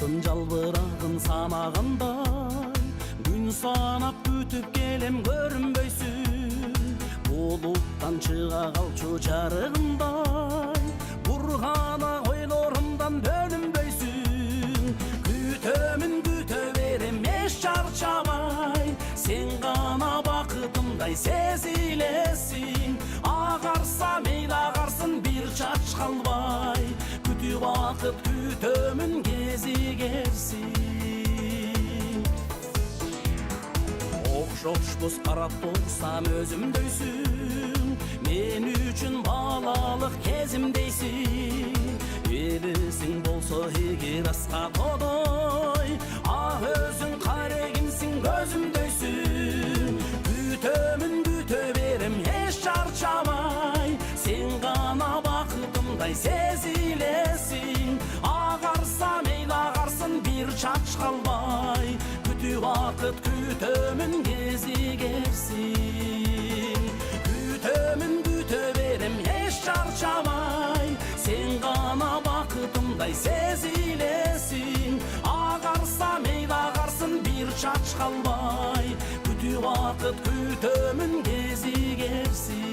Алтын жалбырағын санағандай, күн санап күтіп келем көрінбейсің. Бұлттан шыға қалчу жарығындай, бұрғана ойларымдан бөлінбейсің. Күтөмін күтө берем еш шаршамай, сен ғана бақытымдай сезілесің. Ағарса мейлі ағарсын бір шаш қалбай, күтіп бақыт күтөмін кезігерсің. Оқшошпыз қарап болсам өзімдейсің, мен үшін балалық кезімдейсің. Елісің болса егер асқа тодай, өзің қарегімсің көзімдейсің. Күтөмін күтө берем еш шаршамай, сен ғана бақытымдай сезілесің. Ағарса мейлі ағарсын бір шаш қалбай, күтіп бақыт күтөмін кезігерсің. Күтөмін күтө берем еш шаршамай, сен ғана бақытымдай сезілесің. Ағарса мейлі ағарсын бір шаш қалбай, күтіп бақыт күтөмін кезігерсің.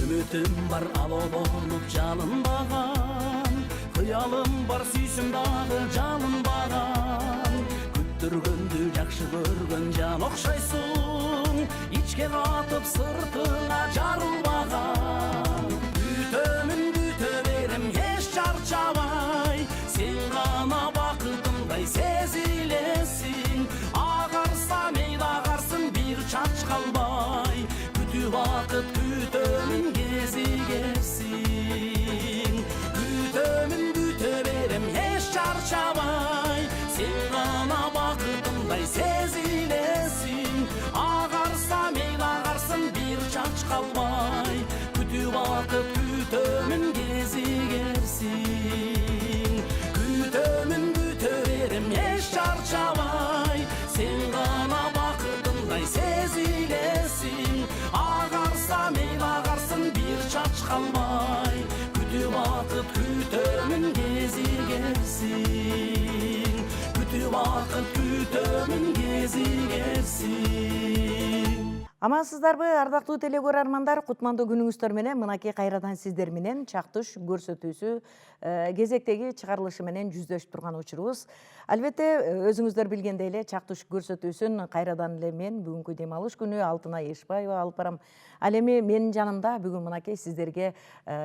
Үмітім бар алолонып жалынбаған, қиялым бар сүйсім дағы жалынбаған. Күттіргенді жақшы көрген жан оқшайсың, ичке қатып сыртыңа жарылбаған. Күтөмін күтө берем еш шаршамай, сен ғана бақытымдай сезілесің. Ағарса мейлі ағарсын бір шаш қалбай, күтіп бақыт күтөмін кезігерсің. Күтөмін күтө берем еш шаршамай, сен ғана бақытымдай сезілесің. Ағарса мейлі ағарсын бір шаш қалбай, күтіп бақыт күтөмін кезігерсің. Күтөмін күтө берем еш шаршамай, сен ғана бақытымдай сезілесің. Ағарса мейлі ағарсын бір шаш қалмай, күтіп бақыт күтөмін кезігерсің. Күтіп бақыт күтөмін кезігерсің. Амансыздарбы, ардактуу телекөрөрмандар, кутмандуу күнүңүздөр менен мынакей кайрадан сиздер менен чактыш көрсөтүүсү кезектеги чыгарылышы менен жүздөшүп турган учурубуз. Албетте, өзүңүздөр билгендей эле чактыш көрсөтүүсүн кайрадан эле мен бүгүнкү дем алыш күнү Алтынай Эшбаева алып барам. Ал эми менин жанымда бүгүн мынакей сиздерге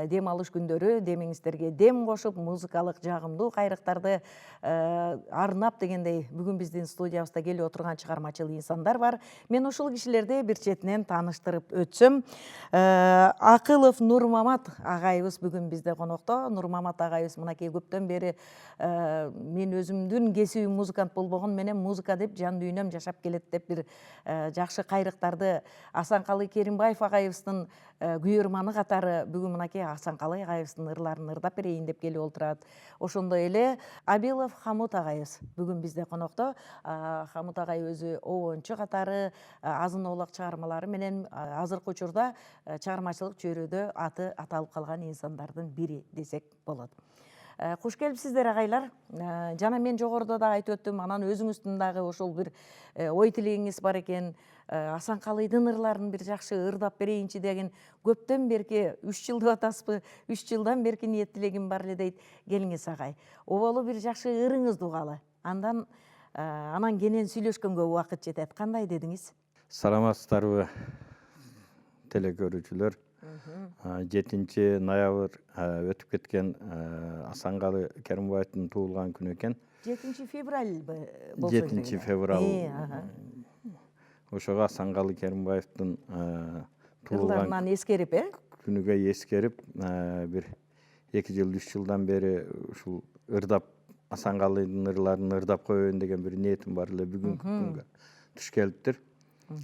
дем алыш күндөрү демиңиздерге дем кошуп, музыкалык жагымдуу кайрыктарды арнап дегендей бүгүн биздин студиябызда келип отурган чыгармачыл инсандар бар. Мен ушул кишилерди бир четинен тааныштырып өтсөм. Акылов Нурмамат агайыбыз бүгүн бизде конокто. Нурмамат агайыбыз мынакей көптөн бери мен өзүмдүн кесибим музыкант болбогон менен музыка деп жан дүйнөм жашап келет деп бир жакшы кайрыктарды Асанкалы Керимбаев агайыбыздын күйөрманы катары бүгүн мынакей Асанкалы агайыбыздын ырларын ырдап берейин деп келип отурат. Ошондой эле Абилов Хамут агайыбыз бүгүн бизде конокто. Хамут агай өзү обончу катары азын оолак чыгармалары менен азыркы учурда чыгармачылык чөйрөдө аты аталып калган инсандардын бири десек болот. Куш келипсиздер агайлар. Жана мен жогоруда да айтып өттүм, анан өзүңүздүн дагы ошол бир ой тилегиңиз бар экен. Асанкалыйдын ырларын бир жакшы ырдап берейинчи деген көптөн берки 3 жыл деп атасызбы? 3 жылдан берки ниет тилегим бар эле дейт. Келиңиз агай. Оболу бир жакшы ырыңызды угалы. Анан кенен сүйлөшкөнгө убакыт жетет. Кандай дедиңиз? Саламатсыздарбы телекөрүүчүлөр. 7 ноябрь өтүп кеткен Асанкалы Керимбаевдин туулган күнү экен. 7 февраль болсо. 7 февраль. Ошого Асанкалы Керимбаевдин туулган эскерип, күнүгө эскерип, бир 2 жыл 3 жылдан бери ушул ырдап Асанкалыйдын ырларын ырдап коеюн деген бир ниетим бар эле бүгүнкү күнгө туш келиптир.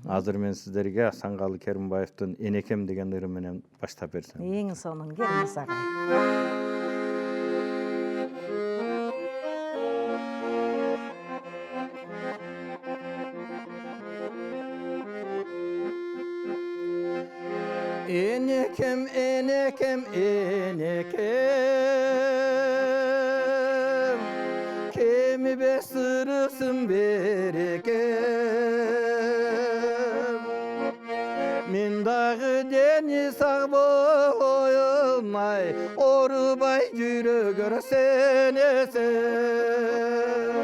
Азыр мен сиздерге Асанкалы Керимбаевдин Энекем деген ыры менен баштап берсем. Эң сонун келиңиз агай. Enekem, enekem, enekem, kemi be sırısın berekem. Min dağı deniz sağ boyunay, orubay yürü görsen esem.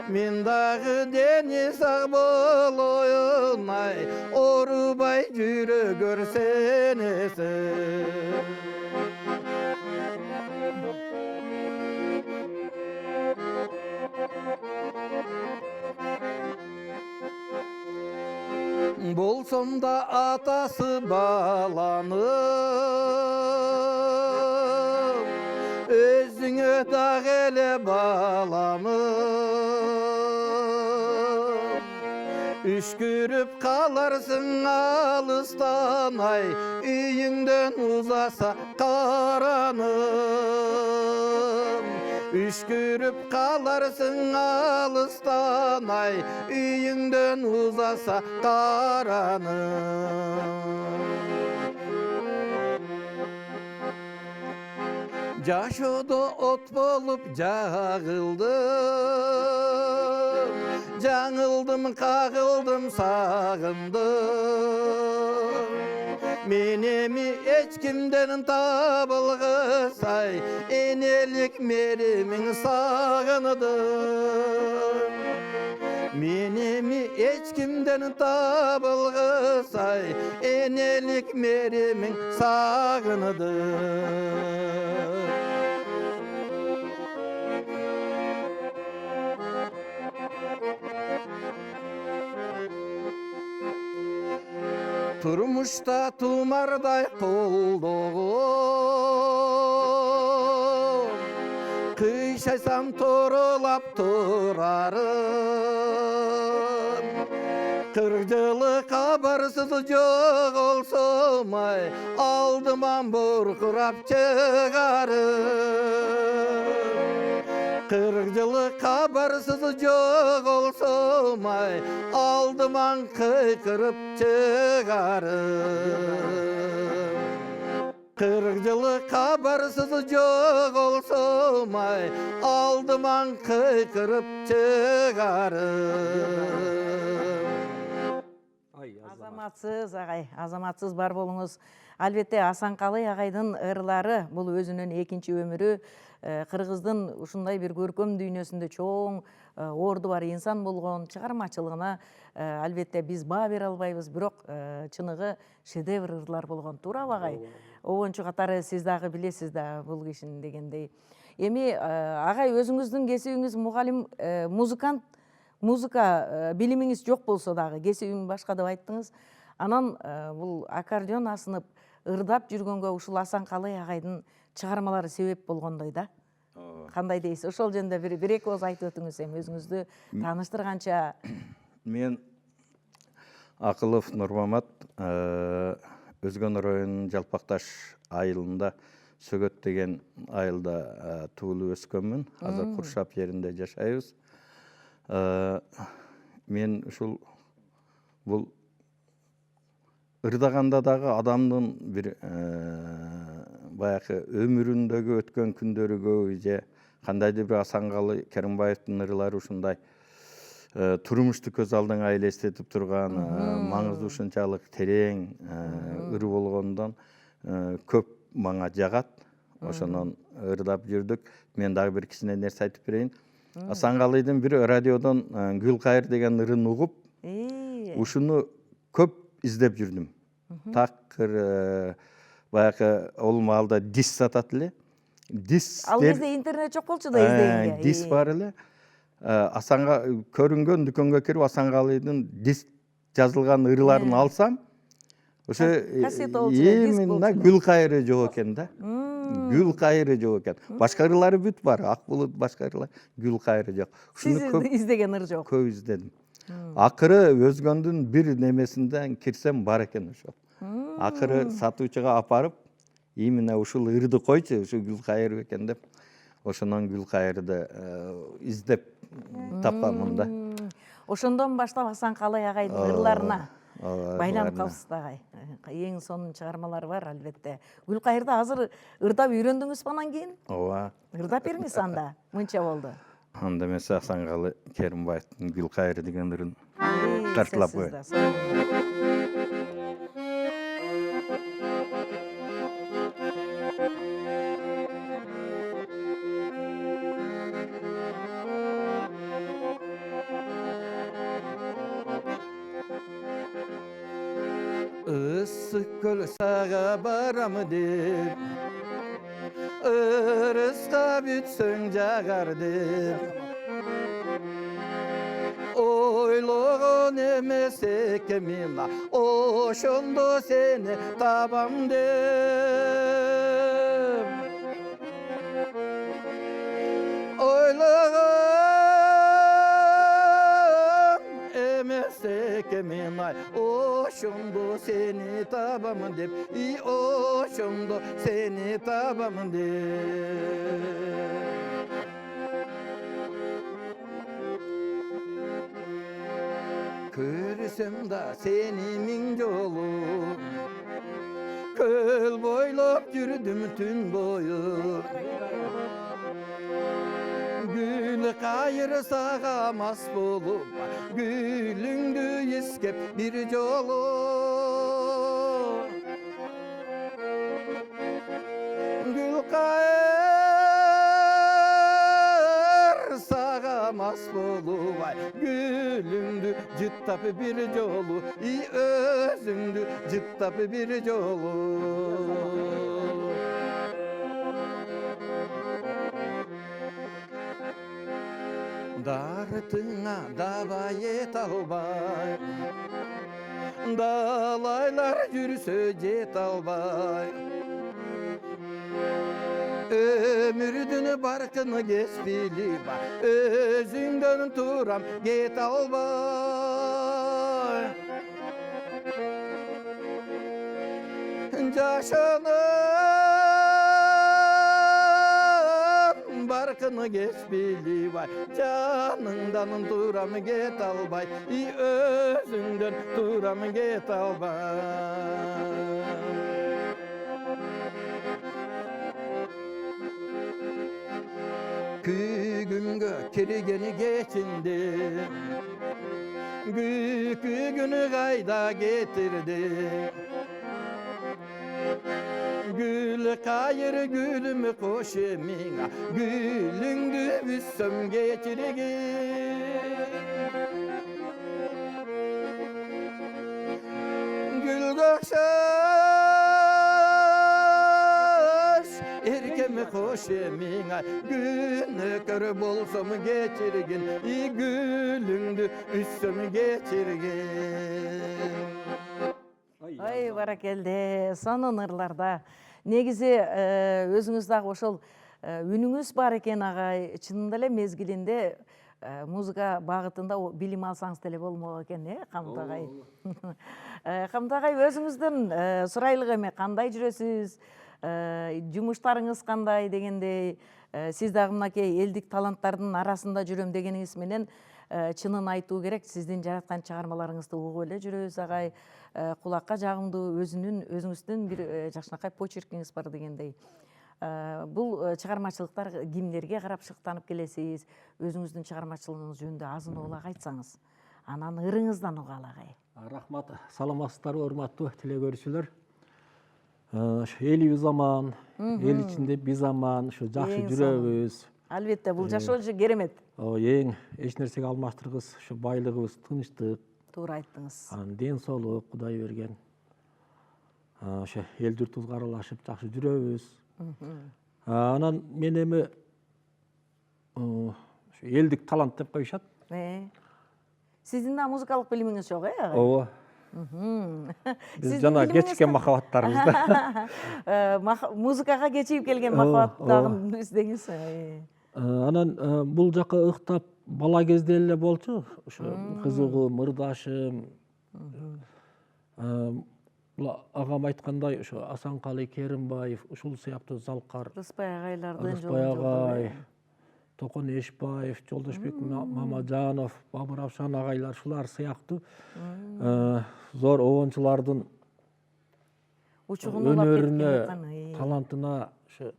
Min dağı deniz sağ boyunay, orubay yürü görsen esem. Bolsam da atası balanım, özüne dağ ele balanım. Üşkürüp kalarsın alıstan ay, üyünden uzasa karanım. Üşkürüp kalarsın alıstan ay, üyünden uzasa karanım. Caşoda ot bolup jağıldım, жаңылдым, қағылдым, сағындым. Менеми ешкімден табылғысай, енелік мерімін сағындым. Менеми ешкімден табылғысай, енелік мерімін сағындым. Turmuşta tumarday kolduğum, kıyşaysam torulap turarım. 40 yılı kabarsız yok olsam ay, aldıman burkurap çıkarım. 40 yılı kabarsız yok olsam ay, aldıman kıykırıp çıkarım. 40 yılı kabarsız yok olsam ay, aldıman kıykırıp çıkarım. Азаматсыз агай, азаматсыз бар болуңуз. Албетте Асанкалы агайдын ырлары бул өзүнүн экинчи өмүрү. Кыргыздын ушундай бир көркөм дүйнөсүндө чоң орду бар инсан болгон чыгармачылыгына албетте биз баа бере албайбыз, бирок чыныгы шедевр ырлар болгон. Туурабы агай? Обончу катары сиз дагы билесиз да бул кишини дегендей. Эми агай өзүңүздүн кесибиңиз мугалим, музыкант, музыка билимиңиз жок болсо дагы кесибиң башка деп айттыңыз. Анан бул аккордеон асынып ырдап жүргөнгө ушул Асанкалы агайдын чыгармалары себеп болгондой да. Кандай дейсиз? Ошол жөнүндө бир эки ооз айтып өтүңүз эми өзүңүздү тааныштырганча. Мен Акылов Нурмамат, Өзгөн районунун Жалпакташ айылында, Сөгөт деген айылда туулуп өскөнмүн. Азыр Куршап жеринде жашайбыз. Мен ушул бул ырдаганда дагы адамдын бир баягы өмүрүндөгү өткөн күндөрүгө же кандайдыр бир Асанкалы Керимбаевдин ырлары ушундай турмушту көз алдыңа элестетип турган, маңызы ушунчалык терең ыр болгондон көп мага жагат. Ошондон ырдап жүрдүк. Мен дагы бир кичине нерсе айтып берейин. Асанкалыдын бир радиодон Гүлкайыр деген ырын угуп, ушуну көп издеп жүрдүм. Такыр баягы ол маалда дис сатат эле. Ал кезде интернет жок болчу да издегенге. Дис бар эле. Асанга көрүнгөн дүкөнгө кирип Асанкалыдын дис жазылган ырларын алсам, ошо именно Гүлкайыры жок экен да. Гүлкайыры жок экен. Башка ырлары бүт бар, ак булут башка ырлар, Гүлкайыры жок. Сиз издеген ыр жок. Көп издедим. Акыры өзгөндүн бир немесинден кирсем бар экен ошол. Акыры сатуучуга апарып, именно ушул ырды койчу, ушу Гүлкайыр экен деп, ошонон Гүлкайырды издеп тапканмын да. Ошондон баштап Асанкалы агайдын ырларына байланып ырларына. калсыз агай. Эң сонун чыгармалары бар албетте. Гүлкайырды азыр ырдап үйрөндүңүзбү анан кийин? Ооба. Ырдап бериңиз анда. Мынча болду. Анда эмесе Асанкалы Керимбаевдин Гүлкайыр деген ырын тартылап сөзсүз коеюн. да, Issık göl sağa baramı dep, ırıska bütsöň jagar dep. Oylogon emes ekemin, oşondo seni tabam dep. Oylogon emes ekemin, oşondo seni tabam dep. Oşondo seni tabam dep. Körsem da seni min jolu, köl boylap yürüdüm tün boyu. Gül kayır sağa mas bolup, gülüngdü iskep bir jolu. Gül kayır sağa mas bolup, gülüngdü cıttap bir jolu, özüngdü cıttap bir jolu. Dartına dava yet albay, dalaylar yürüsö jet albay. Ömürdün barkını geç bilip, özünden turam get albay. Yaşanın barkını geç bilip, canından turam get albay. Özünden turam get albay. Kügümgö kirigeni geçindi, Kügünü kayda getirdi. Gül kayır gülümü koş emine, Gülüngdü büssöm geçirgin. Gül gökşaş erkemi hoş emine, Günü kör bolsam geçirgin, Gülüngdü üssöm geçirgin. Ой, баракелде, сонун ырларда. Негизи өзүңүз дагы ошол үнүңүз бар экен агай. Чынында эле мезгилинде музыка багытында билим алсаңыз деле болмок экен, Камыт агай. Камыт агай, өзүңүздөн сурайлык эме, кандай жүрөсүз? Жумуштарыңыз кандай дегендей, сиз дагы мынакей элдик таланттардын арасында жүрөм дегениңиз менен чынын айтуу керек, сиздин жараткан чыгармаларыңызды угуп эле жүрөбүз агай. Кулакка жагымдуу өзүңүздүн бир жакшынакай почеркиңиз бар дегендей. Бул чыгармачылыктар кимдерге карап шыктанып келесиз? Өзүңүздүн чыгармачылыгыңыз жөнүндө азын-оолак айтсаңыз, анан ырыңыздан угалы агай. Рахмат, саламатсыздарбы, урматтуу теле көрүүчүлөр. Элибиз аман, эл ичинде биз аман, ушу жакшы жүрөбүз. Албетте, бул жашоо керемет. Эң эч нерсеге алмаштыргыс, ушу байлыгыбыз, тынычтык. Туура айттыңыз. Ден соолук Кудай берген. Ошо эл журтубузга аралашып жакшы жүрөбүз. Анан мен эми элдик талант деп коюшат. Сиздин да музыкалык билимиңиз жок, агай? Ооба. Биз жана кечкен махабаттарыбызда. Музыкага кечигип келген махабаттагын издеңиз. Анан бул жака ыктап бала кезде эле болчу ошо кызыгуу ырдашым. Агам айткандай ошо Асанкали Керимбаев ушул сыяктуу залкар, Рыспай агайлардын Рыспай агай, Токон Эшбаев, Жолдошбек Мамажанов, Бабыр Равшан агайлар ушулар сыяктуу зор обончулардын өнөрүнө, талантына ошо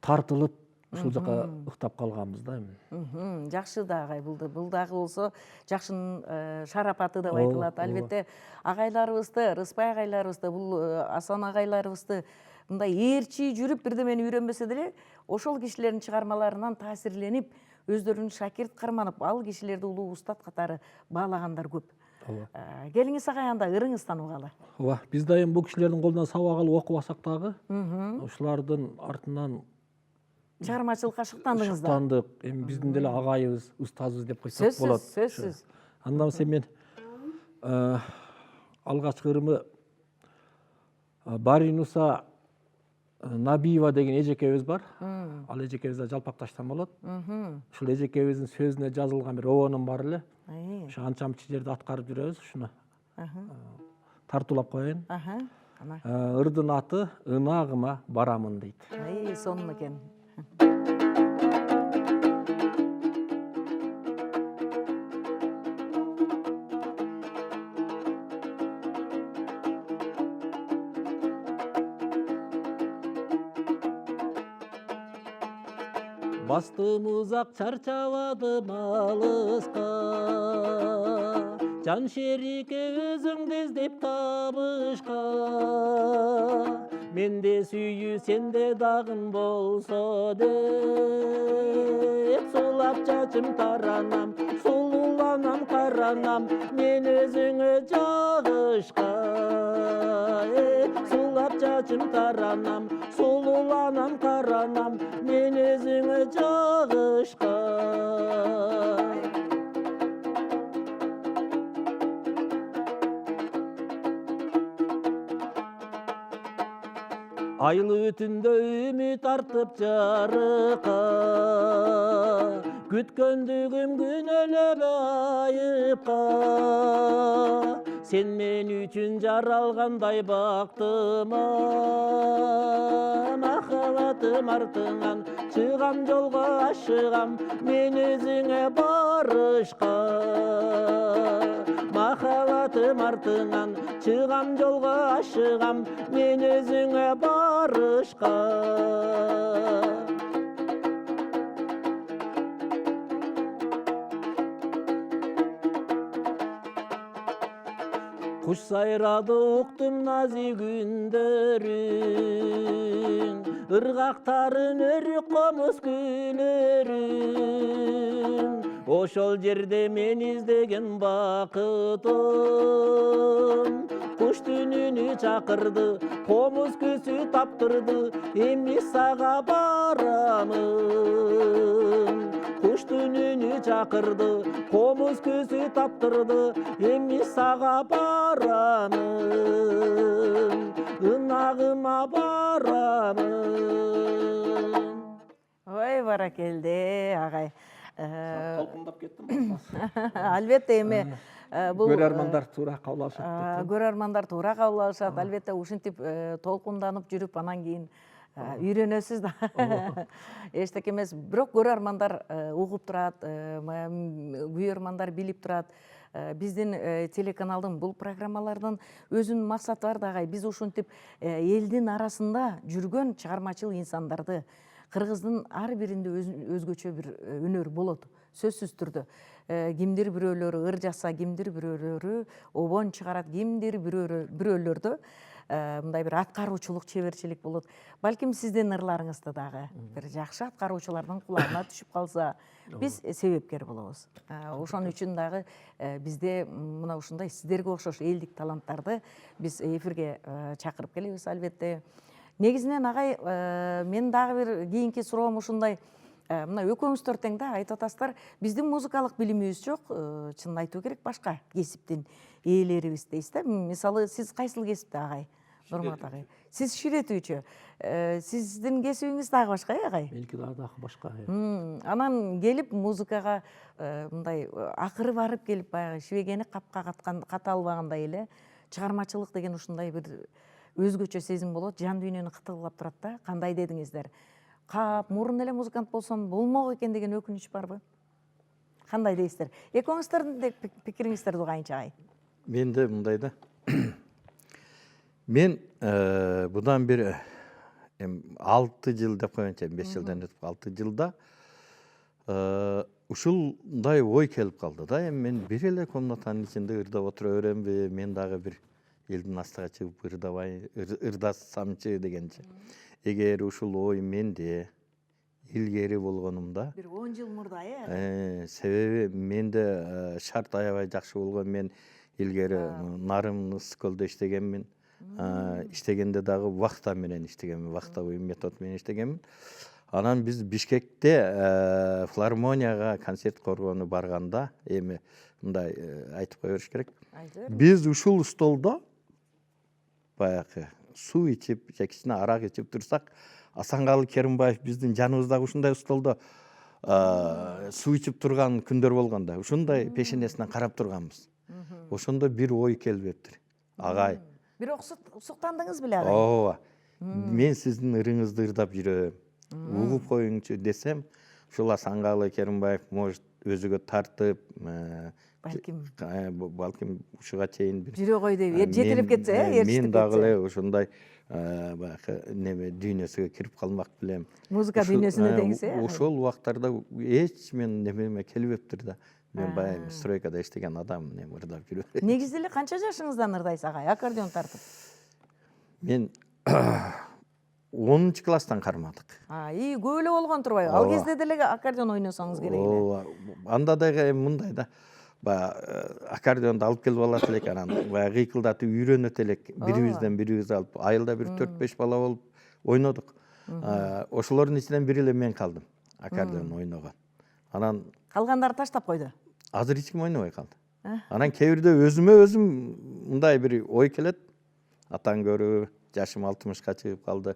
тартылып ушул жака ыктап калганбыз да эми. Жакшы да агай, бул дагы болсо жакшынын шарапаты деп айтылат. Албетте агайларыбызды, Рыспай агайларыбызды, бул Асан агайларыбызды мындай ээрчи жүрүп бирдемени үйрөнбөсө деле ошол кишилердин чыгармаларынан таасирленип, өздөрүн шакирт карманып, ал кишилерди улуу устат катары баалагандар көп. Келиңиз агай, анда ырыңыз таныбгалы. Ооба, биз да эми бул кишилердин колунан сабак алып окубасак дагы, ушулардын артынан чыгармачылыкка шыктандыңыз да. Шыктандык. Эми биздин деле агайыбыз, устазыбыз деп койсок болот. Сөзсүз. Андан соң мен алгачкы ырымы Баринуса Набиева деген эжекебиз бар. Ал эжекебиз да Жалпакташтан болот. Ушул эжекебиздин сөзүнө жазылган бир обонум бар эле. Ошо анча мынча жерде аткарып жүрөбүз, ушуну тартуулап коеюн. Ырдын аты Ынагыма барамын дейт. Сонун экен. Бастым узак чарчабадым алыска, жан шерике өзүңдү издеп табышка. Менде сүйүү сенде дагым болсо деп, сулап чачым таранам, сулууланам каранам, мен өзүңө жагышка. Сулап чачым таранам, сулууланам каранам, мен өзүңө жагышка. Айлы өтүндө үмүт артып жарыка, күткөндүгүм күнөөлөп айыпка. Сен мен үчүн жаралгандай бактыма, махаббатым артыңан чыгам жолго ашыгам, мен өзүңө барышка. Махаббатым артыңан чыгам жолго ашыгам, мен өзүңө барышка. Куш сайрады уктум назик үндөрүн, ыргактарын өрүк комуз күлөрүн. Ошол жерде мен издеген бакытым, куш түнүнү чакырды, комуз көсү таптырды, эми сага барамын. Куш түнүнү чакырды, комуз көсү таптырды, эми сага барамын. Ынагыма барамын. Ой, баракелде агай. Толкундап кеттим. Албетте эми бул көрөрмандар туура кабыл алышат. Көрөрмандар туура кабыл алышат. Албетте ушинтип толкунданып жүрүп анан кийин үйрөнөсүз да. Эчтеке эмес, бирок көрөрмандар угуп турат, күйөрмандар билип турат. Биздин телеканалдын бул программалардын өзүнүн максаты бар да агай. Биз ушинтип элдин арасында жүргөн чыгармачыл инсандарды, кыргыздын ар биринде өзгөчө бир өнөр болот, сөзсүз түрдө. Кимдир бирөөлөрү ыр жазса, кимдир бирөөлөрү обон чыгарат, кимдир бирөөлөрдө мындай бир аткаруучулук, чеберчилик болот. Балким сиздин ырларыңызды дагы бир жакшы аткаруучулардын кулагына түшүп калса, биз себепкер болобуз. Ошон үчүн дагы бизде мына ушундай сиздерге окшош элдик таланттарды биз эфирге чакырып келебиз. Албетте негизинен агай, мен дагы бир кийинки суроом ушундай. Мына экөөңүздөр тең да айтып атасыздар, биздин музыкалык билимибиз жок, чынын айтуу керек, башка кесиптин ээлерибиз дейсиз да. Мисалы, сиз кайсыл кесипте агай? Нурмат агай. Сиз ширетүүчү. Сиздин кесибиңиз дагы башка, агай? Меники дагы башка. Анан келип музыкага мындай акыры барып келип баягы шибегени капка ката албагандай эле чыгармачылык деген ушундай бир өзгөчө сезим болот, жан дүйнөнү кытыгылап турат да. Кандай дедиңиздер? Кап, мурун эле музыкант болсом болмок экен деген өкүнүч барбы? Кандай дейсиздер? Экөөңүздөрдүн пикириңиздерди угайынчы, агай. Менде мындай да. Мен будан бир 6 жыл деп коеюнчу, 5 жылдан өтүп 6 жылда ушундай ой келип калды да. Эми мен бир эле комнатанын ичинде ырдап отура беремби? Мен дагы бир элдин астыга чыгып ырдасамчы дегенчи. Эгер ушул ой менде илгери болгонумда, Бир 10 жыл мурда, себеби менде шарт аябай жакшы болгон. Мен илгери Нарым ысык көлдө иштегенмин. Иштегенде дагы вахта менен иштегенмин, вахтовый метод менен иштегенмин. Анан биз Бишкекте филармонияга концерт коргону барганда, эми мындай айтып кое бериш керек. Биз ушул столдо баягы суу ичип, же кичине арак ичип турсак, Асанкалы Керимбаев биздин жаныбыздагы ушундай столдо суу ичип турган күндөр болгон да. Ушундай пешенесинен карап турганбыз. Ошондо бир ой келиптир. Агай. Бирок суктандыңыз беле, агай? Ооба. Мен сиздин ырыңызды ырдап жүрөм. Угуп коюңчу десем, ушул Асанкалы Керимбаев может өзүгө тартып, балким ушуга чейин бир жүрө кой деп жетелеп кетсе, эрчитип кетсе. Мен дагы эле ушундай баягы неме дүйнөсүгө кирип калмак белем. Музыка дүйнөсүнө деңиз, Ошол убактарда эч мен немеме келбептир да. Мен баягы стройкада иштеген адаммын, эми ырдап жүрөм. Негизи эле канча жашыңыздан ырдайсыз, агай, аккордеон тартып? Мен 10 класстан кармадык. Көп эле болгон турбайбы? Ал кезде деле аккордеон ойносоңуз керек эле. Ооба. Анда дагы мындай да. Баягы аккордеонду алып келип алат элек, анан баягы кыйкылдатып үйрөнөт элек. Бирибизден бирибиз алып, айылда бир 4-5 бала болуп ойнодук. Ошолордун ичинен бир эле мен калдым аккордеон ойногон. Анан Калгандары таштап койду. азыр эч ким ойнобой калды. Анан кээ бирде өзүм мындай бир ой келет. Атаң көрү, жашым 60ка чыгып калды.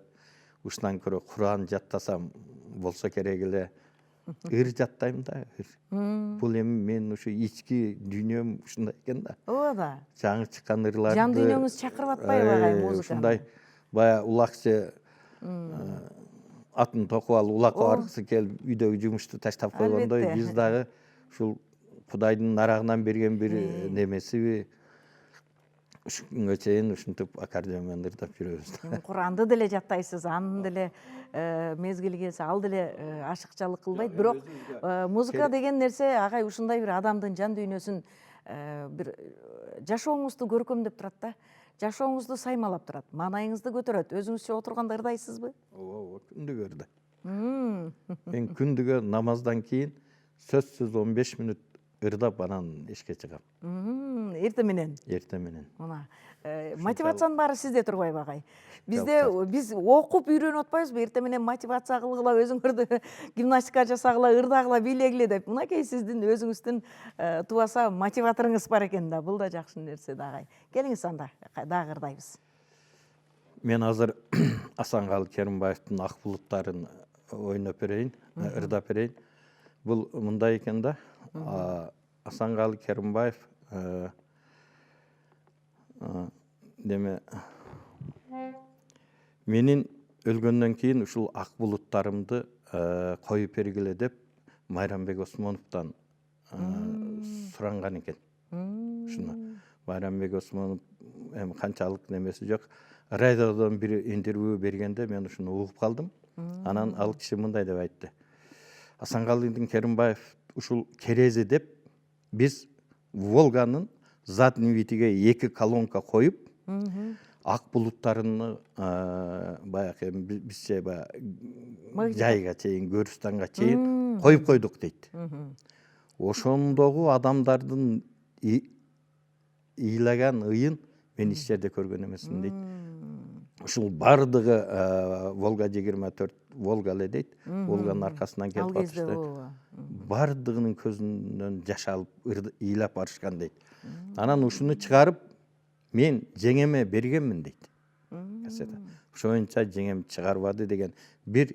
Ушундан көрө Куран жаттасам болсо керек эле. Ыр жаттайм да. Бул эми мен ушу ички дүйнөм ушундай экен да. Ооба да. Жаңы чыккан ырларды. Жан дүйнөңүз чакырып атпайбы, агай, музыканы? Ушундай бая улакчы атын токуп алып улакка баргысы келип үйдөгү жумушту таштап койгондой, биз дагы ушул Кудайдын нарагынан берген бир немесиби ушул күнгө чейин ушинтип аккордеон менен ырдап жүрөбүз. Куранды деле жаттайсыз, анын деле мезгили келсе ал деле ашыкчалык кылбайт. Бирок музыка деген нерсе, агай, ушундай бир адамдын жан дүйнөсүн бир жашооңузду көркөмдөп турат да. Жашооңузду саймалап турат, маанайыңызды көтөрөт. Өзүңүзчө отурганда ырдайсызбы? Ооба, күндүгө ырдайм. Мен күндүгө намаздан кийин сөзсүз 15 мүнөт ырдап анан ишке чыгам. Эртең менен. Эртең менен. Мына мотивациянын баары сизде турбайбы, агай? Биз окуп үйрөнүп атпайбызбы? Эртең менен мотивация кылгыла, өзүңөрдү гимнастика жасагыла, ырдагыла, бийлегиле деп. Мынакей сиздин өзүңүздүн тубаса мотиваторуңуз бар экен да. Бул да жакшы нерсе да, агай. Келиңиз анда, дагы ырдайбыз. Мен азыр Асанкалы Керимбаевдин Ак булуттарын ойноп берейин, ырдап берейин. Бул мындай экен да. Асанкалы Керимбаев деме менин өлгөндөн кийин ушул ак булуттарымды коюп бергиле деп Майрамбек Осмоновдон суранган экен. Ушуну Майрамбек Осмонов эми канчалык немеси жок. Радиодон бир интервью бергенде мен ушуну угуп калдым. Анан ал киши мындай деп айтты. Асанкалы Керимбаев ушул керези деп биз Волганын задний видиге 2 колонка коюп, ак булуттарыны баягы бизче жайга чейин, Көрүстанга чейин коюп койдук дейт. Ошондогу адамдардын ыйлаган ыйын мен ич жерде көргөн эмесмин дейт. Ушул бардыгы Волга 24 Волга эле дейт. Волганын аркасынан келип атышты. Бардыгынын көзүнөн жаш алып ыйлап барышкан дейт. Анан ушуну чыгарып мен жеңеме бергенмин дейт. кассета. Ошоюнча жеңем чыгарбады деген бир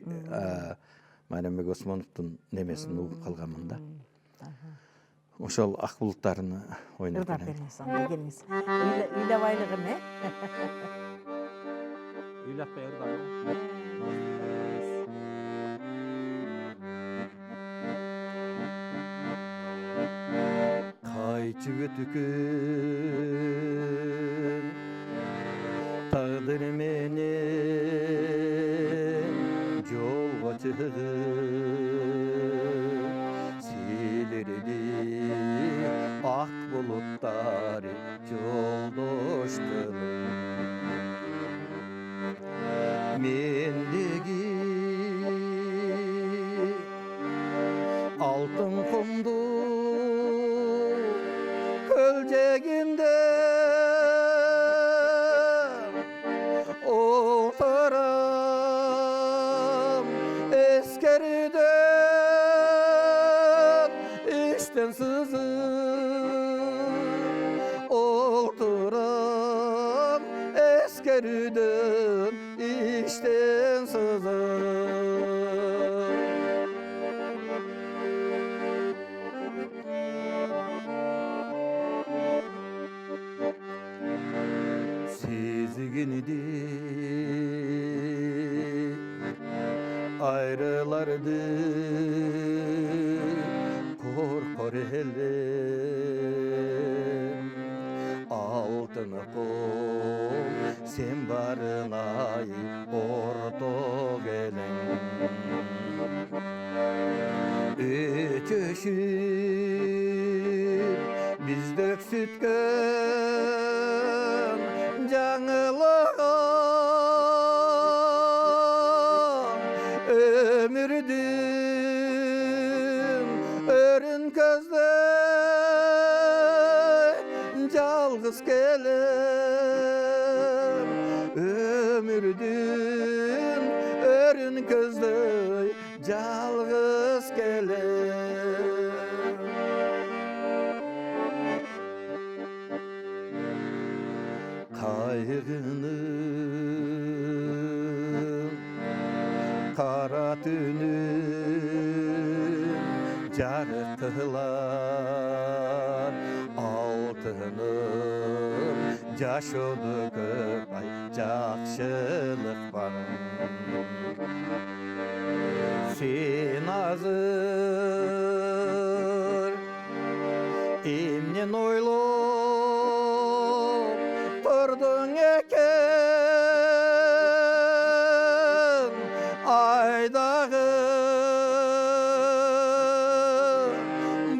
Майрамбек Осмоновдун немесин угуп калганмын да. Ошол ак булуттарын ойнойт Ырдап элем. бериңиз, анда келиңиз. Ыйлабайлыгым, Ыйлатпай ырдап. Кайчы өтүкөн тагдыр менен жолго чыгып силерди ак булуттары жолдоштулуп мендеги алтын кумду көлжегинде отурам эскерүүдөн иштен сызып отурам эскерүүдөн иштен сызып сезгенди айрыларды коркор элем алтын кол сен барыңай орток элең өчөшүп бизди өксүткөн жаңылыгым өмүрдүн өрүн көздөй жалгыз келем өмүрдүн өрүн көздөй жалгыз келем кайгынын кара түнүн жарыктылар алтыным жашоодо көп ай жакшылык бар сен азыр эмнени ойлоп турдуң экен айдагы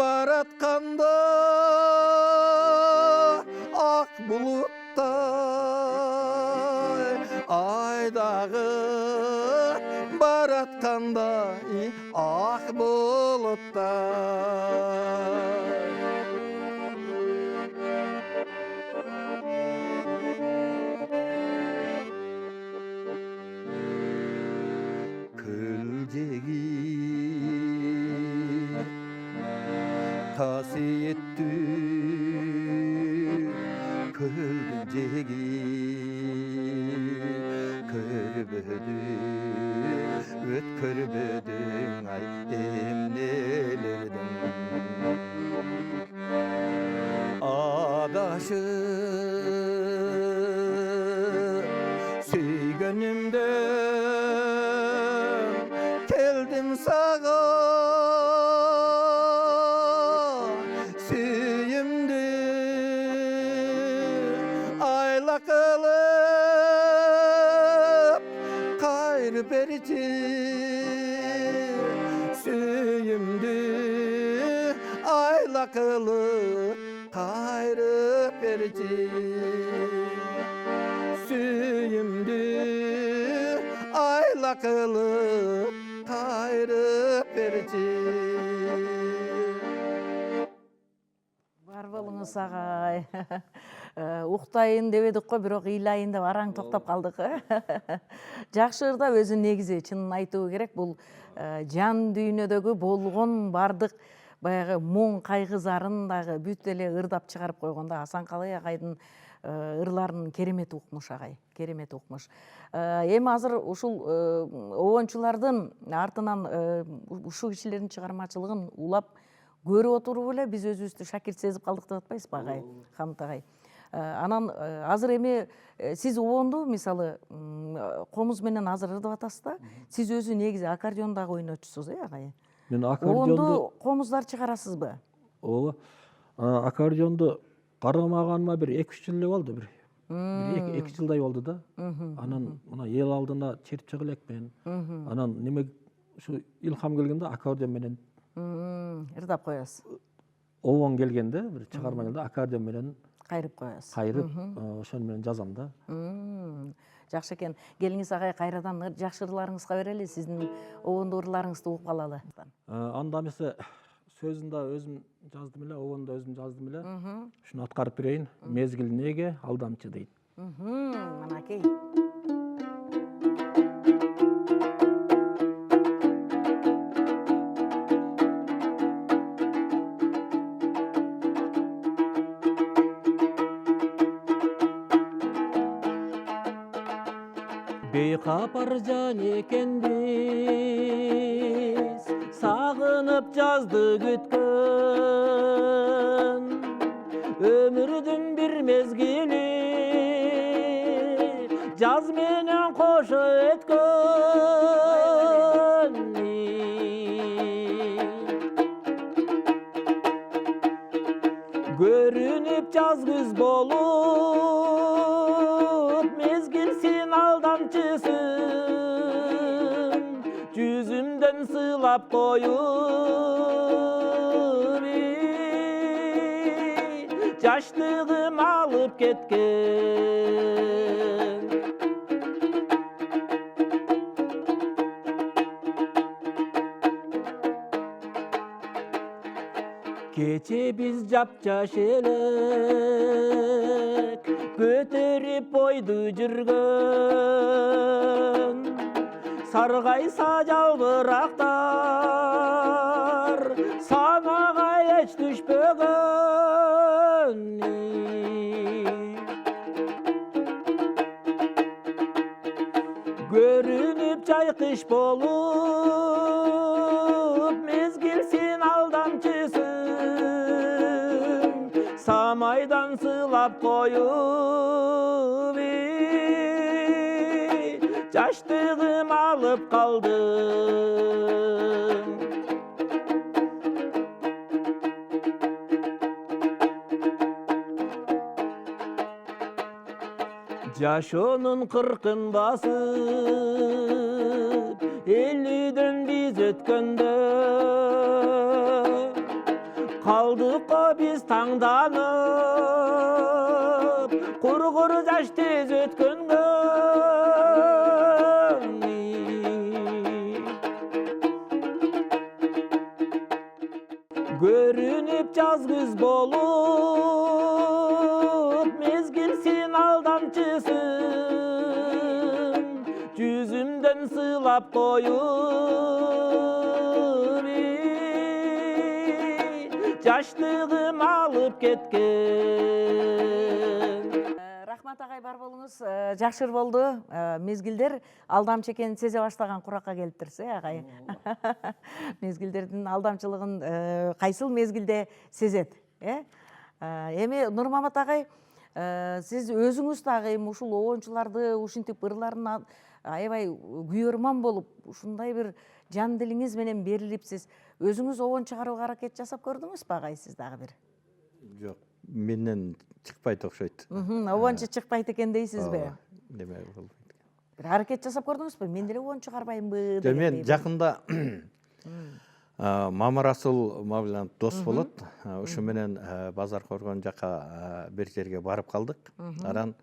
баратканда ак булуттай айдагы баратканда ак булуттай көлжеги касиеттүү көлдүн жеги көрбөдүң өткөрбөдүң ай эмнелердин адашып сүйгөнүмдөн келдим сага сүйүмдү айла кылып кайрып берчи сүйүмдү айла кылып кайрып берчи сүйүмдү айла кылып кайрып берчи бар болуңуз агай. Уктайын деп едик го, бирок ыйлайын деп араң токтоп калдык. Жакшы ырдап өзү негизи чынын айтуу керек, бул жан дүйнөдөгү болгон бардык баягы моң кайгы зарын дагы бүт эле ырдап чыгарып койгондо Асанкалай агайдын ырларын керемет укмуш агай, керемет укмуш. Эми азыр ушул обончулардын артынан ушул кишилердин чыгармачылыгын улап көрүп отуруп эле биз өзүбүздү шакирт сезип калдык деп атпайсызбы агай, Хамит агай? Анан азыр эми сиз обонду мисалы комуз менен азыр ырдап атасыз да, сиз өзү негизи аккордеон дагы ойночусуз, агай? Мен Обонду аккордеонду комуздар чыгарасызбы? ооба аккордеонду карамаганыма бир 2-3 жыл эле болду, бир 2 жылдай болду да. Анан мына эл алдына чертип чыга элекмин. Анан неме ушу илхам келгенде аккордеон менен Ырдап коесуз, обон келгенде бир чыгарма келди, аккордеон менен кайрып коесуз. кайрып ошону менен жазам да. Жакшы экен. Келиңиз агай, кайрадан жакшы ырларыңызга берели, сиздин обондуу ырларыңызды угуп калалы. Анда эмесе сөзүн да өзүм жаздым эле, обонун да өзүм жаздым эле. Ушуну аткарып берейин. Мезгил неге алдамчы дейт. Манакей. Бейкапар жан экенбиз, сагынып жазды күткөн, өмүрдүн бир мезгили, жаз менен кошо өткөн. Көрүнүп жаз күз болуп, мезгил сен алдамчысың, жүзүмдөн сыйлап коюп, жаштыгым алып кеткен. Кече биз жапжаш элек, көтөрүп бойду жүргөн, саргайса жалбырактар, санага эч түшпөгөн. Көрүнүп жайкыш болуп, мезгил сен алдамчысың, самайдан сыйлап коюп, жаштыгым алып калдым. Жашоонун кыркын басып, 50ден биз өткөндө, калдыкко биз таңданып, кургур жаш тез өткөнгө. Көрүнүп жаз күз болуп, мезгил сен алдамчысың, жүзүмдөн сыйлап коюп, жаштыгым алып кеткен. Рахмат агай, бар болуңуз. Жакшы болду. Мезгилдер алдамчы экенин сезе баштаган куракка келиптирсиз, агай. Мезгилдердин алдамчылыгын кайсыл мезгилде сезет, Эми Нурмамат агай, сиз өзүңүз дагы ушул обончуларды ушинтип ырларына аябай күйөрман болуп, ушундай бир жан дилиңиз менен берилипсиз. Өзүңүз обон чыгарууга аракет жасап көрдүңүзбү агай, сиз дагы бир? Жок, менден чыкпайт окшойт. Обончу чыкпайт экен дейсизби? Деме болбойт. Бир аракет жасап көрдүңүзбү? Мен деле обон чыгарбаймбы Мен дегендей. жакында Мамарасул менен дос болот. Ошо менен Базар Коргон жака бир жерге барып калдык. Анан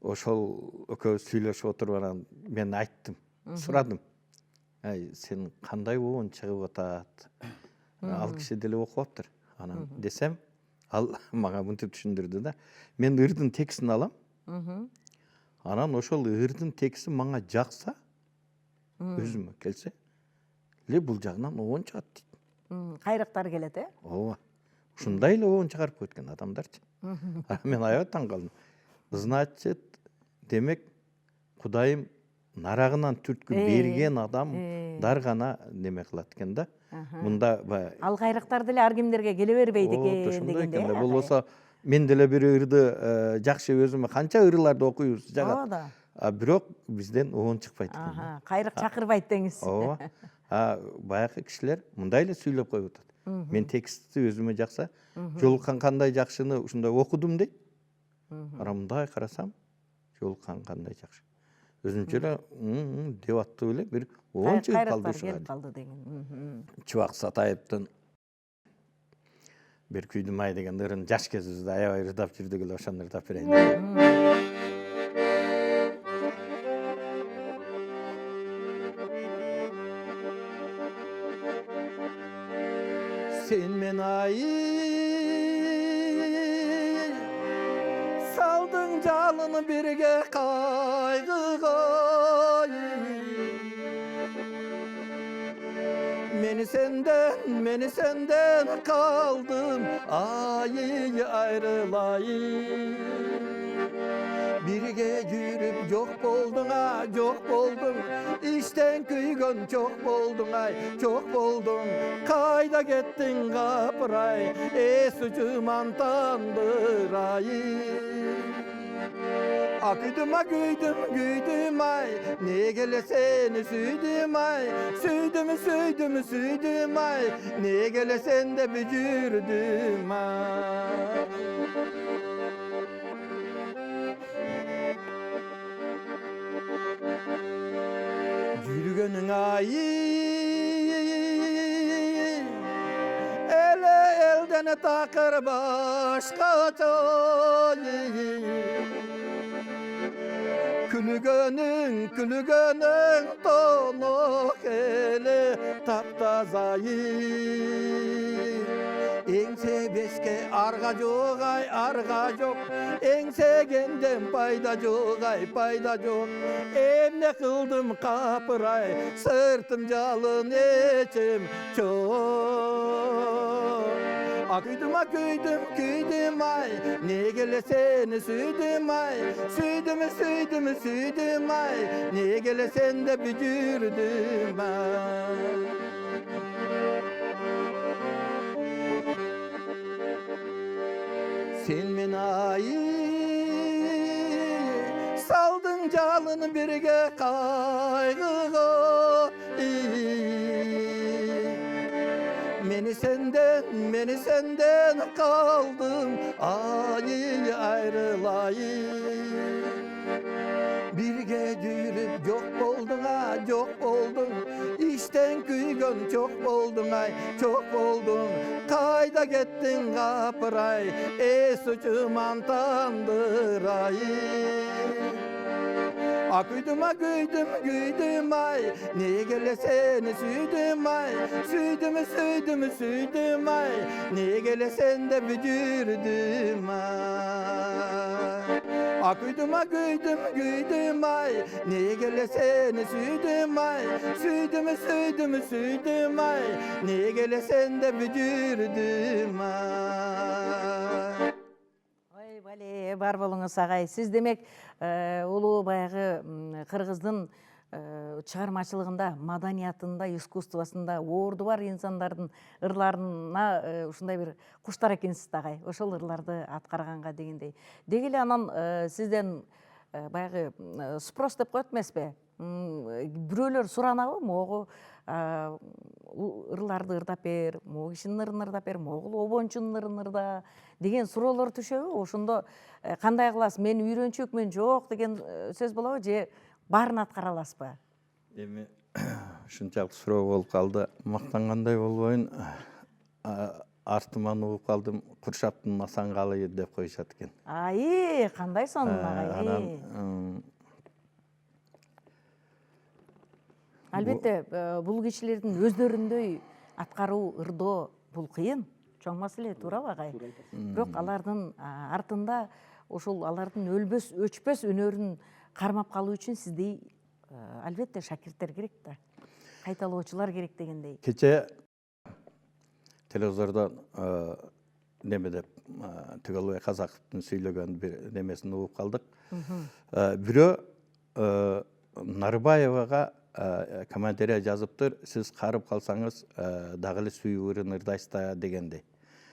ошол экөөбүз сүйлөшүп отуруп, анан мен айттым, сурадым. Сен кандай обон чыгып атат? Ал киши деле окуп аптыр. Анан десем, ал мага мынтип түшүндүрдү да. Мен ырдын текстин алам. Анан ошол ырдын тексти мага жакса, өзүмө келсе, бул жагынан обон чыгат дейт. Кайрыктар келет, ооба ушундай эле оон чыгарып кеткен адамдарчы. Мен аябай таң калдым. Значит, демек Кудайым нарагынан түрткү берген адамдар гана неме кылат экен да. Мында Ал кайрыктар деле ар кимдерге келе бербейт экен ошондой дегенде. экен да. Болбосо мен деле бир ырды жакшы өзүмө канча ырыларды окуйбуз жагат. Ооба. Бирок бизден оон чыкпайт экен. Кайрык чакырбайт деңиз. Ооба. Баягы кишилер мындай эле сүйлөп коюп атат. Мен текстти өзүмө жакса, жолуккан кандай жакшыны ушундай окудум дейт. Ара мындай карасам, жолуккан кандай жакшы. Өзүнчө эле деп аттып эле бир 10 жыл калды ушуга. Келип калды деген. Чубак Сатаевдин бир күйдүм ай деген ырын жаш кезибизде аябай ырдап жүрдүк эле, ошону ырдап берейин. Sen men ayı saldın calını birge kaygıga. Meni senden kaldım ayı ayrılayım. Birge yürüp yok boldun çok boldun. İşten küygön çok boldun çok boldun. Kayda gittin kapıray suçuman tandıray. Akıdım güydüm ay. Ne gele seni süydüm ay. Süydüm ay. Ne gele sen de bücürdüm ay. Yürgünün ayı ele elden takır başka çoğu. Külgünün tonuk ele taptazayı. Engse beşke arga yok. Engsegenden payda yok. Emne kıldım kapıray, sırtım jalın içim çok. Küydüm ay, ne gele seni süydüm ay. Süydüm ay, ne gele sen de bücürdüm ay. Sen men ayı saldın calını birge kaygıga. Meni senden kaldım ayı ayrılayım. Birge yürüp yok boldun. İşten küygön çok boldun çok boldun. Kayda gittin kapıray suçuman tandıray. Akıydım ay. Ne gele seni süydüm ay. Süydüm ay. Ne gele sen de bücürdüm ay. Akıydım ay. Ne gele seni süydüm ay. Süydüm ay. Ne gele sen de bücürdüm ay. Бале, бар болуңуз агай. Сиз демек улуу баягы кыргыздын чыгармачылыгында, маданиятында, искусствосунда орду бар инсандардын ырларына ушундай бир куштар экенсиз да агай. Ошол ырларды аткарганга дегендей. Деги эле анан сизден баягы спрос деп коет эмеспи? Бирөөлөр суранабы, могу ырларды ырдап бер, могу кишинин ырын ырдап бер, могу обончунун ырын ырда деген суроолор түшөбү? Ошондо кандай кыласыз? Мен үйрөнчүкмүн, жок деген сөз болобу же баарын аткара аласызбы? Эми ушунчалык суроо болуп калды. Мактангандай болбойн. Артыман угуп калдым. Куршаптын Асанкалы деп коюшат экен. Ай, кандай сонун агай. Албетте, бул кишилердин өздөрүндөй аткаруу, ырдоо бул кыйын. Чоң маселе, туурабы агай? Бирок алардын артында ошол алардын өчпөс өнөрүн кармап калуу үчүн сиздей албетте шакирттер керек да. Кайталоочулар керек дегендей. Кече телевизордон неме деп Түгелбай Казаковдун сүйлөгөн бир немесин угуп калдык. Бирөө Нарбаевага комментарий жазыптыр, сиз карып калсаңыз дагы эле сүйүү ырын ырдайсыз да дегендей.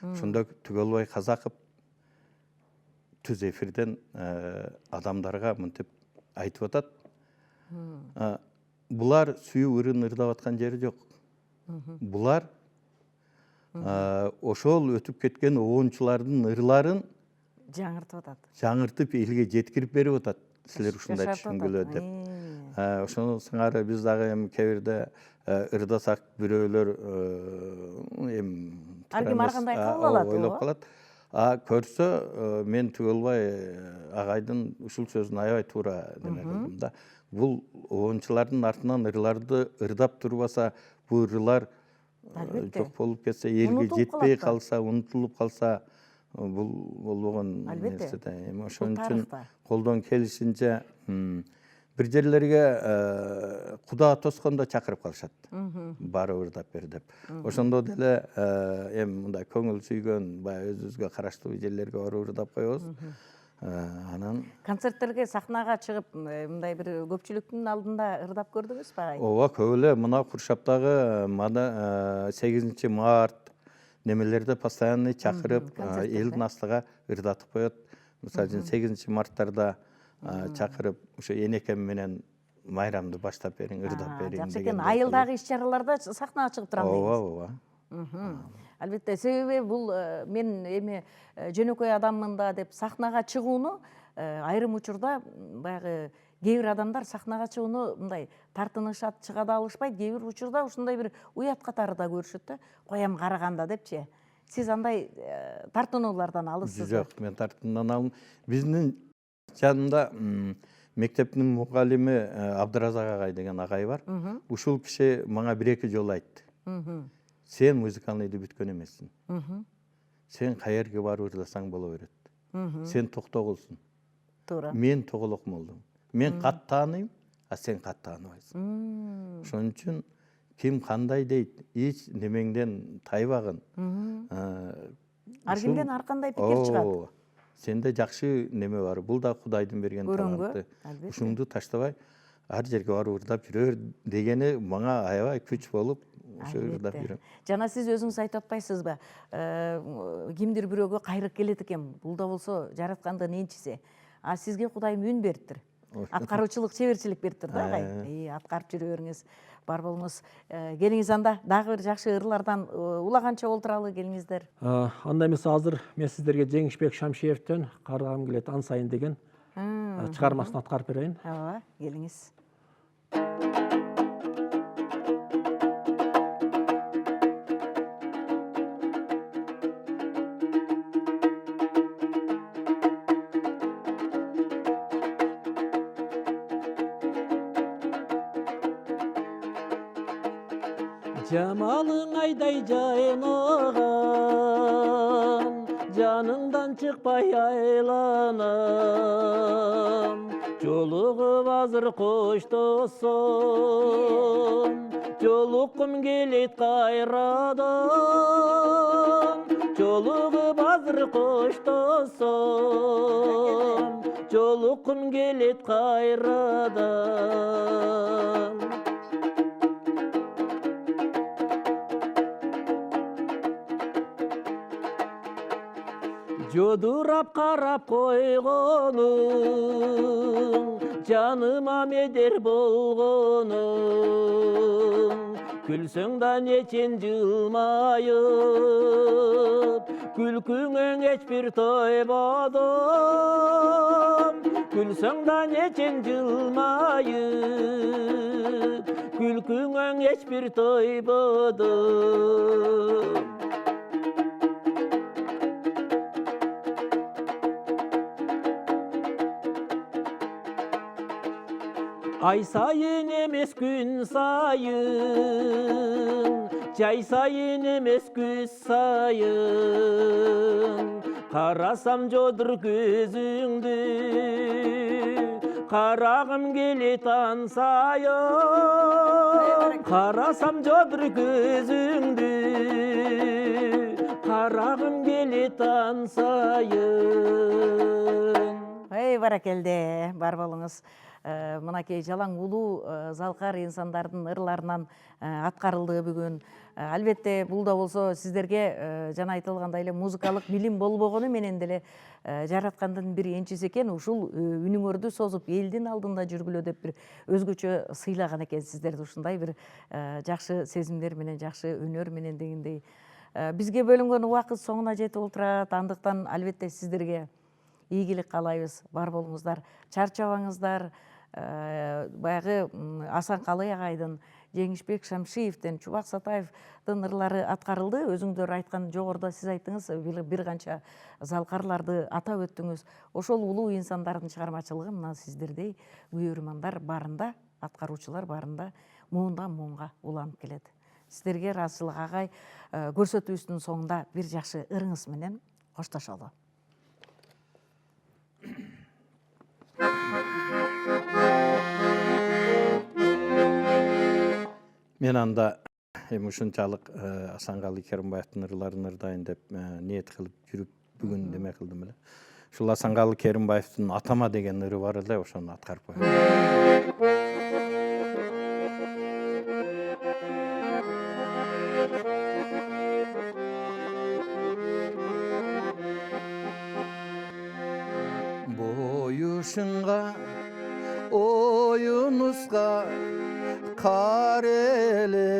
Ошондо Түгелбай Казаков түз эфирден адамдарга мынтип айтып атат. Булар сүйүү ырын ырдап аткан жери жок. Булар ошол өтүп кеткен оончулардын ырларын жаңыртып атат. жаңыртып элге жеткирип берип атат. Силер ушундай түшүнгүлө деп. Ошону сыңары биз дагы эми кээ бирде ырдасак бирөөлөр эми Ар ким ар кандай кабыл алат, ойлоп калат. Көрсө мен Түгелбай агайдын ушул сөзүн аябай туура деме кылдым да. Бул оончулардын артынан ырларды ырдап турбаса, бул ырлар жок болуп кетсе, элге жетпей калса, унутулуп калса, бул болбогон нерсе да. Эми ошон үчүн колдон келишинче бир жерлерге Куда тоскондо чакырып калышат. Барып ырдап бер деп. Ошондо деле эми мындай көңүл сүйгөн, баягы өзүбүзгө караштуу жерлерге барып ырдап коебуз. Анан концерттерге сахнага чыгып мындай бир көпчүлүктүн алдында ырдап көрдүңүзбү агай? Ооба, көп эле мына Куршаптагы 8 март немелерде постоянный чакырып, элдин астыга ырдатып коет. Мисалы үчүн 8 марттарда чакырып, ошо энекем менен майрамды баштап бериң, ырдап бериң Жакшы экен. Айылдагы иш-чараларда сахнага чыгып турам дейсиз. Ооба. Албетте, себеби бул мен эми жөнөкөй адаммын да деп сахнага чыгууну айрым учурда баягы кээ бир адамдар сахнага чыгууну мындай тартынышат, чыга да алышпайт. Кээ бир учурда ушундай бир уят катары да көрүшөт да. Коям караганда депчи. Сиз андай тартынуулардан алыссызбы? Жок, мен тартындан алым. Биздин жанында мектептин мугалими Абдыразак агай деген агай бар. Ушул киши мага 1-2 жолу айтты. Сен музыкалныйды бүткөн эмессиң. Сен каерге барып ырдасаң боло берет. Сен токтогулсуң. Туура. Мен тоголок болдум. Мен кат тааныйм, а сен кат тааныбайсың. Ошон үчүн ким кандай дейт, эч немеңден тайбагын. Ар кимден ар кандай пикир чыгат. Сенде жакшы неме бар. Бул да Кудайдын берген таланты. Ушуңду таштабай ар жерге барып ырдап жүрөр дегени мага аябай күч болуп, ошо ырдап жүрөм. Жана сиз өзүңүз айтып атпайсызбы? Кимдир бирөөгө кайрык келет экен. Бул да болсо жараткандын энчиси. А сизге Кудайым үн бериптир. Аткаруучулук, чеберчилик бериптир да агай. Аткарып жүрө бериңиз. Бар болуңуз. Келиңиз анда дагы бир жакшы ырлардан улаганча олтуралы келиңиздер. Анда эмес азыр мен сиздерге Жеңишбек Шамшиевден каргам келет ан сайын деген чыгармасын аткарып берейин. Ооба, келиңиз. Жамалың айдай жайнаган, жаныңдан чыкпай айланам. Жолугуп азыр коштосом, жолуккум келет кайрадан. Жолугуп азыр коштосом, жолуккум келет кайрадан. Жодурап карап койгонуң, жаныма медер болгонуң. Күлсөң да нечен жылмайып, күлкүңөн эч бир тойбодум. Күлсөң да нечен жылмайып, күлкүңөн эч бир тойбодум. Ай сайын эмес күн сайын, жай сайын эмес күз сайын. Карасам жодур көзүңдү, карагым келет ан сайын. Карасам жодур көзүңдү, шарағым келет ансайын. Эй, баракелде, бар болуңуз. Мынакей жалаң улуу залкар инсандардын ырларынан аткарылды бүгүн. Албетте бул да болсо сиздерге жана айтылгандай эле музыкалык билим болбогону менен деле жараткандын бир энчиси экен. Ушул үнүңөрдү созуп элдин алдында жүргүлө деп бир өзгөчө сыйлаган экен сиздерди ушундай бир жакшы сезимдер менен, жакшы өнөр менен дегендей. Бизге бөлүнгөн убакыт соңуна жетип отурат. Андыктан албетте сиздерге ийгилик каалайбыз. Бар болуңуздар, чарчабаңыздар. Баягы Асан Калый агайдын, Жеңишбек Шамшиевден, Чубак Сатаевдин ырлары аткарылды. Өзүңдөр айткан, жогоруда сиз айттыңыз, бир канча залкарларды атап өттүңүз. Ошол улуу инсандардын чыгармачылыгы мына сиздердей күйөрмандар барында, аткаруучулар барында муундан муунга уланып келет. Сиздерге ыраазычылык агай. Көрсөтүүбүздүн соңунда бир жакшы ырыңыз менен коштошолу. Мен анда ушунчалык Асан Калый Керимбаевдин ырларын ырдайын деп ниет кылып жүрүп бүгүн неме кылдым эле. Ушул Асан Калый Керимбаевдин Атама деген ыры бар эле, ошону аткарып коеюн. Boyuşunga, oyunuzga karele,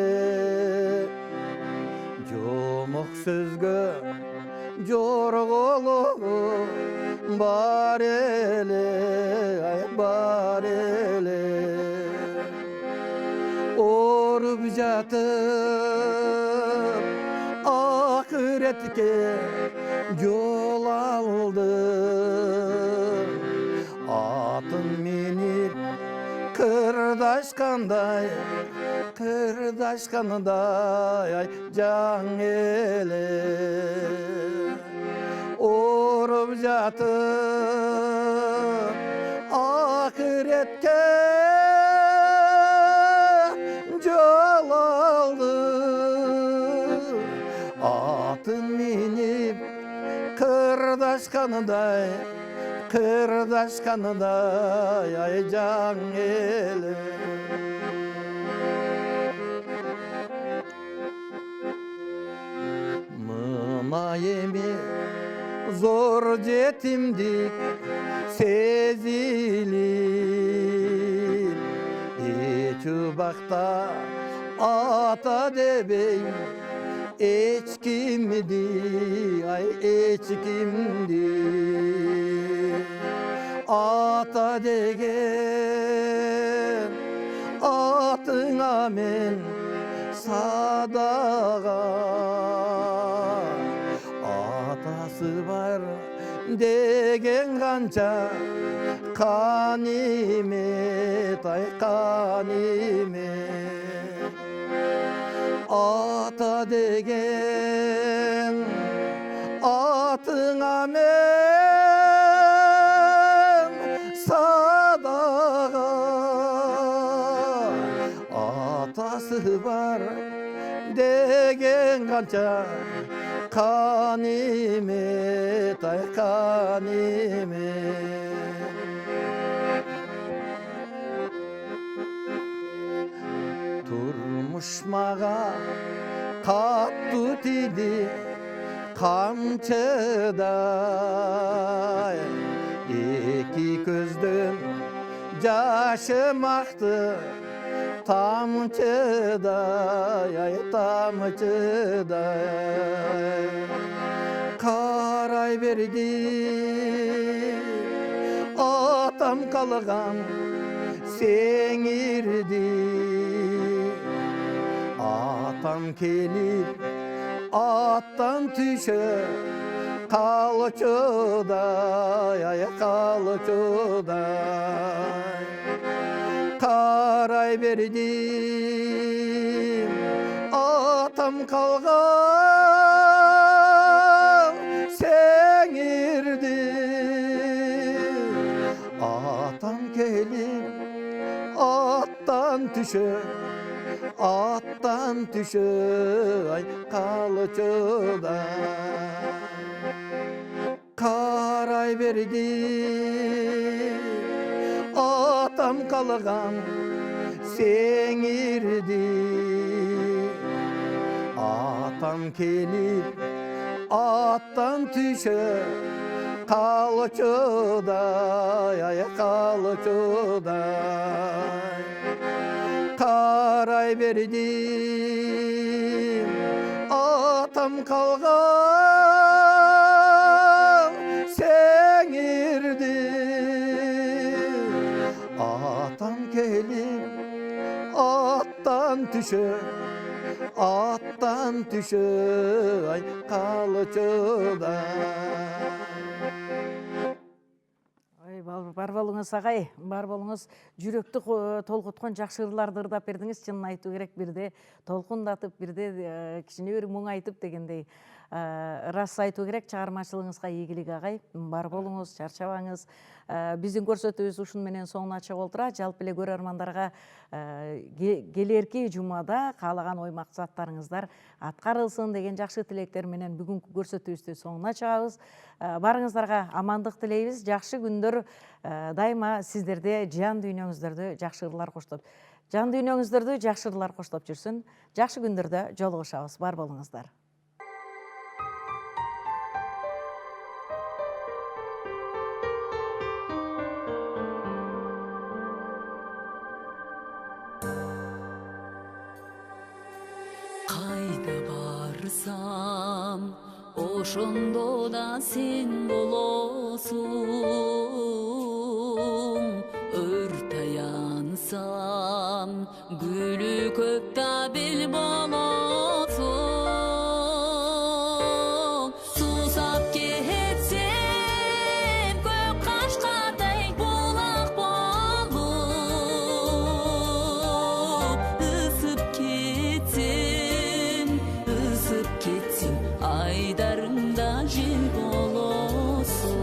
jomok sözgö jorgoluğu bar ele, ay bar ele. Orup jatıp ahiretke yol aldı. Atın minip kırdaşkanday, ay can ele. Orup jatıp ahiretke yol aldı. Atın minip kırdaşkanday, ay can ele. Mına yemi zor jetimdik sezilir. Hiç ubakta ata debeyim hiç kimdi, ay hiç kimdi. Ata degen atına men sadaga. Atası var degen kança kanimet, ay kanimet. Ata degen atına men sadaga. Atası var degen kança kanimet, ay kanimet. Turmuş mağa kattı tidi kamçıday. İki gözden yaşım aktı tamçıday, ay tamçıday. Karay verdi atam kalgan seňirdi. Atam kelip attan tüşe kalçıday, ay kalçıday. Karay verdim atam kalgan seňirdi. Atam kelip attan tüşe аттан түшөй калчуда карай берди атам калган сеңирди атам келип аттан түшөй калчудай калчудай карай бердим атам калган сеңирди атам келип аттан түшөй калчудай. Бар болуңуз агай, бар болуңуз. Жүрөктү толкуткон жакшы ырларды ырдап бердиңиз. Чынын айтуу керек, бирде толкундатып, бирде кичине бир муң айтып дегендей. Рас айтуу керек, чыгармачылыгыңызга ийгилик агай. Бар болуңуз, чарчабаңыз. Биздин көрсөтүүбүз ушун менен соңуна чыгып отура. Жалпы эле көрөрмандарга келерки жумада каалаган ой максаттарыңыздар аткарылсын деген жакшы тилектер менен бүгүнкү көрсөтүүбүздү соңуна чыгабыз. Барыңыздарга амандык тилейбиз. Жакшы күндөр дайыма сиздерде жан дүйнөңүздөрдө жакшы ырлар коштоп. Жан дүйнөңүздөрдө жакшы ырлар коштоп жүрсүн. Жакшы күндөрдө жолугушабыз. Бар болуңуздар. Kayda barsam oşondo da sen bolosun, örtayansam gülü kökte bil bolosun. Susap ketsem kök kaşkaday bulak bolup, ısıp ketsem aydarında jil bolosun.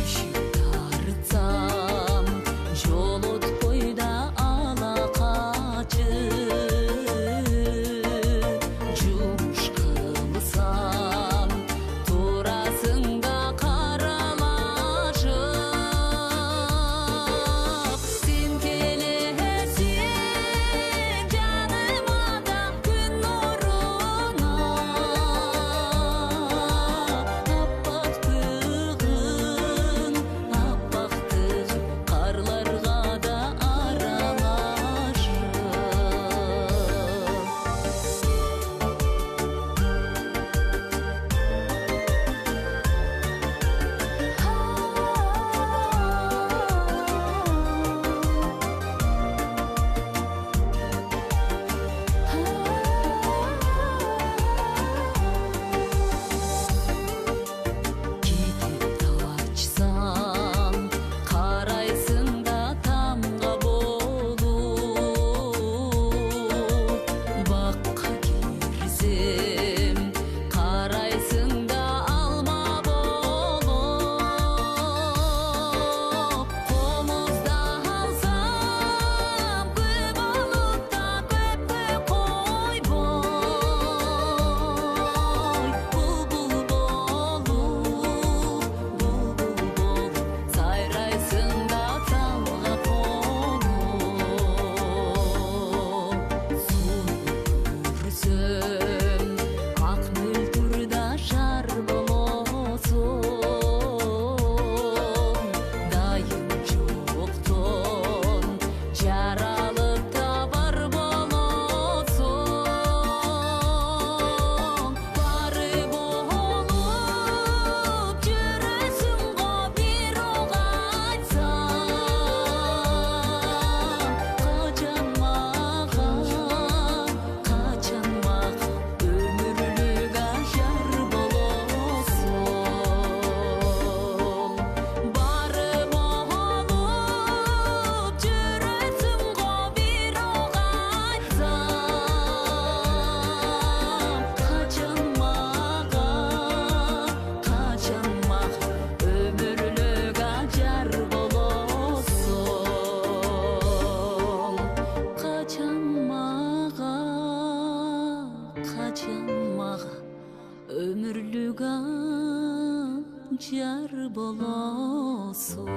Işık tartsam jol ot koyda көйлүк jar болосуң